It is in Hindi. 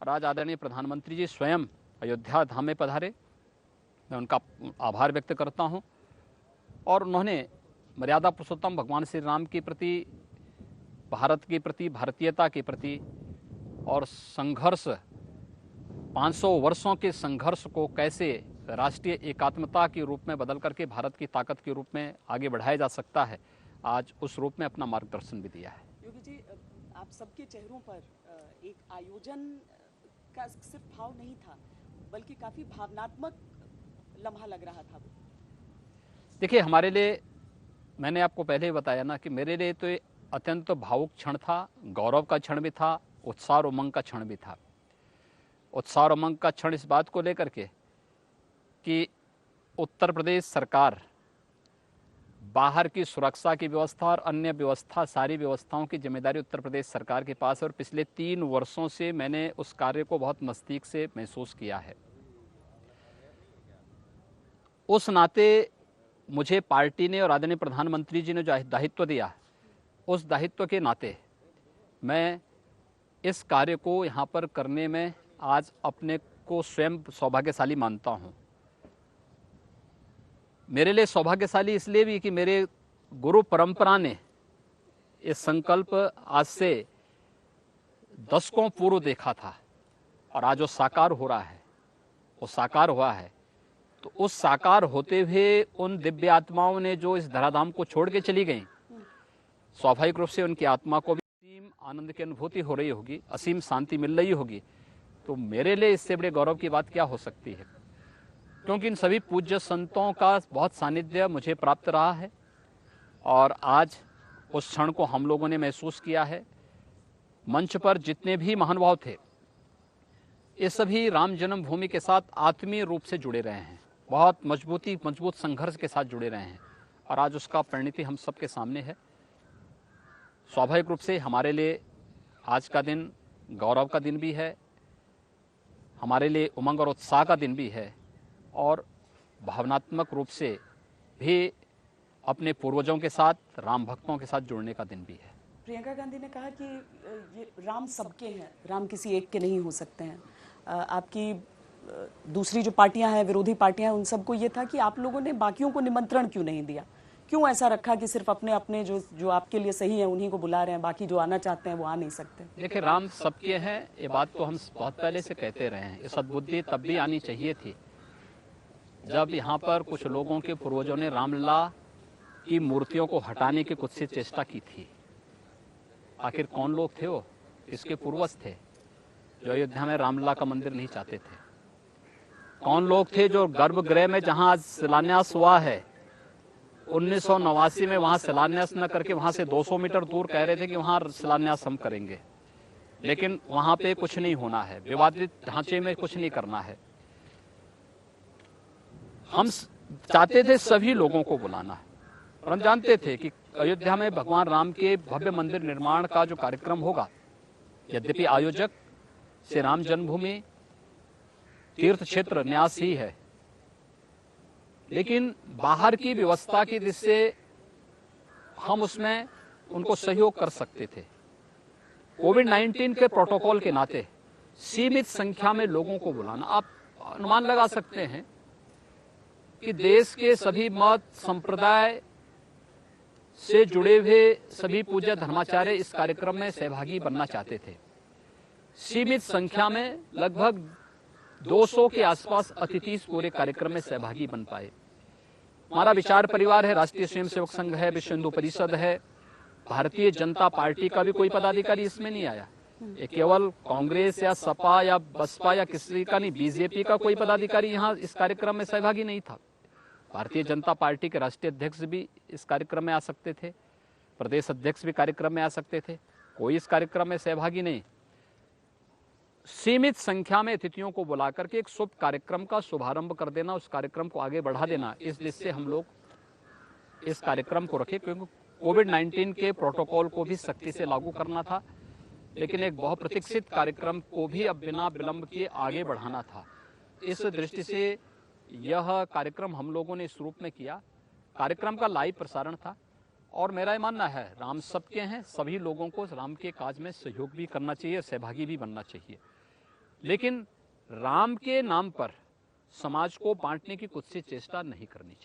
और आज आदरणीय प्रधानमंत्री जी स्वयं अयोध्या धाम में पधारे। मैं उनका आभार व्यक्त करता हूं और उन्होंने मर्यादा पुरुषोत्तम भगवान श्री राम के प्रति, भारत के प्रति, भारतीयता के प्रति और संघर्ष, 500 वर्षों के संघर्ष को कैसे राष्ट्रीय एकात्मता के रूप में बदल करके भारत की ताकत के रूप में आगे बढ़ाया जा सकता है, आज उस रूप में अपना मार्गदर्शन भी दिया है। योगी जी, आप सबके चेहरों पर एक आयोजन का सिर्फ भाव नहीं था, बल्कि काफी भावनात्मक लम्हा लग रहा था। देखिए, हमारे लिए, मैंने आपको पहले ही बताया ना कि मेरे लिए तो ये अत्यंत भावुक क्षण था, गौरव का क्षण भी था, उत्साह और उमंग का क्षण भी था। उत्साह और उमंग का क्षण इस बात को लेकर के कि उत्तर प्रदेश सरकार बाहर की सुरक्षा की व्यवस्था और अन्य व्यवस्था, सारी व्यवस्थाओं की जिम्मेदारी उत्तर प्रदेश सरकार के पास है और पिछले 3 वर्षों से मैंने उस कार्य को बहुत नज़दीक से महसूस किया है। उस नाते मुझे पार्टी ने और आदरणीय प्रधानमंत्री जी ने जो दायित्व दिया, उस दायित्व के नाते मैं इस कार्य को यहाँ पर करने में आज अपने को स्वयं सौभाग्यशाली मानता हूँ। मेरे लिए सौभाग्यशाली इसलिए भी कि मेरे गुरु परंपरा ने इस संकल्प आज से दशकों पूर्व देखा था और आज वो साकार हो रहा है, वो साकार हुआ है। तो उस साकार होते हुए उन दिव्य आत्माओं ने जो इस धराधाम को छोड़ के चली गईं, स्वाभाविक रूप से उनकी आत्मा को भी असीम आनंद की अनुभूति हो रही होगी, असीम शांति मिल रही होगी। तो मेरे लिए इससे बड़े गौरव की बात क्या हो सकती है, क्योंकि इन सभी पूज्य संतों का बहुत सानिध्य मुझे प्राप्त रहा है और आज उस क्षण को हम लोगों ने महसूस किया है। मंच पर जितने भी महानुभाव थे, ये सभी राम जन्मभूमि के साथ आत्मीय रूप से जुड़े रहे हैं, बहुत मजबूत संघर्ष के साथ जुड़े रहे हैं और आज उसका परिणति हम सबके सामने है। स्वाभाविक रूप से हमारे लिए आज का दिन गौरव का दिन भी है, हमारे लिए उमंग और उत्साह का दिन भी है और भावनात्मक रूप से भी अपने पूर्वजों के साथ, राम भक्तों के साथ जुड़ने का दिन भी है। प्रियंका गांधी ने कहा कि ये राम सबके हैं, राम किसी एक के नहीं हो सकते हैं। आपकी दूसरी जो पार्टियां हैं, विरोधी पार्टियां हैं, उन सबको ये था कि आप लोगों ने बाकियों को निमंत्रण क्यों नहीं दिया, क्यों ऐसा रखा कि सिर्फ अपने अपने जो आपके लिए सही है उन्हीं को बुला रहे हैं, बाकी जो आना चाहते हैं वो आ नहीं सकते। देखिए, राम सबके हैं, ये बात तो हम बहुत पहले से कहते रहे हैं। ये सद्बुद्धि तब भी आनी चाहिए थी जब यहाँ पर कुछ लोगों के पूर्वजों ने रामलला की मूर्तियों को हटाने की कुछ सी चेष्टा की थी। आखिर कौन लोग थे वो? इसके पूर्वज थे जो अयोध्या में रामलला का मंदिर नहीं चाहते थे। कौन लोग थे जो गर्भगृह में जहां आज शिलान्यास हुआ है, 1989 में वहां शिलान्यास न करके वहां से 200 मीटर दूर कह रहे थे कि वहां शिलान्यास हम करेंगे, लेकिन वहां पे कुछ नहीं होना है, विवादित ढांचे में कुछ नहीं करना है। हम चाहते थे सभी लोगों को बुलाना है और हम जानते थे कि अयोध्या में भगवान राम के भव्य मंदिर निर्माण का जो कार्यक्रम होगा, यद्यपि आयोजक श्री राम जन्मभूमि तीर्थ क्षेत्र न्यास ही है, लेकिन बाहर की व्यवस्था की दृष्टि से हम उसमें उनको सहयोग कर सकते थे। कोविड-19 के प्रोटोकॉल के नाते सीमित संख्या में लोगों को बुलाना, आप अनुमान लगा सकते हैं कि देश के सभी मत संप्रदाय से जुड़े हुए सभी पूज्य धर्माचार्य इस कार्यक्रम में सहभागी बनना चाहते थे। सीमित संख्या में लगभग 200 के आसपास अतिथि इस पूरे कार्यक्रम में सहभागी बन पाए। हमारा विचार परिवार है, राष्ट्रीय स्वयंसेवक संघ है, विश्व हिंदू परिषद है, भारतीय जनता पार्टी का भी कोई पदाधिकारी इसमें नहीं आया। ये केवल कांग्रेस या सपा या बसपा या किसी का नहीं, बीजेपी का कोई पदाधिकारी यहाँ इस कार्यक्रम में सहभागी नहीं था। भारतीय जनता पार्टी के राष्ट्रीय अध्यक्ष भी इस कार्यक्रम में आ सकते थे, प्रदेश अध्यक्ष भी कार्यक्रम में आ सकते थे, कोई इस कार्यक्रम में सहभागी नहीं। सीमित संख्या में अतिथियों को बुलाकर के एक शुभ कार्यक्रम का शुभारंभ कर देना, उस कार्यक्रम को आगे बढ़ा देना, इस दृष्टि से हम लोग इस कार्यक्रम को रखे, क्योंकि कोविड-19 के प्रोटोकॉल को भी सख्ती से लागू करना था, लेकिन एक बहुप्रतीक्षित कार्यक्रम को भी अब बिना विलंब किए आगे बढ़ाना था। इस दृष्टि से यह कार्यक्रम हम लोगों ने इस रूप में किया। कार्यक्रम का लाइव प्रसारण था और मेरा ये मानना है राम सबके हैं, सभी लोगों को राम के काज में सहयोग भी करना चाहिए, सहभागी भी बनना चाहिए। लेकिन राम के नाम पर समाज को बांटने की कुछ सी चेष्टा नहीं करनी चाहिए।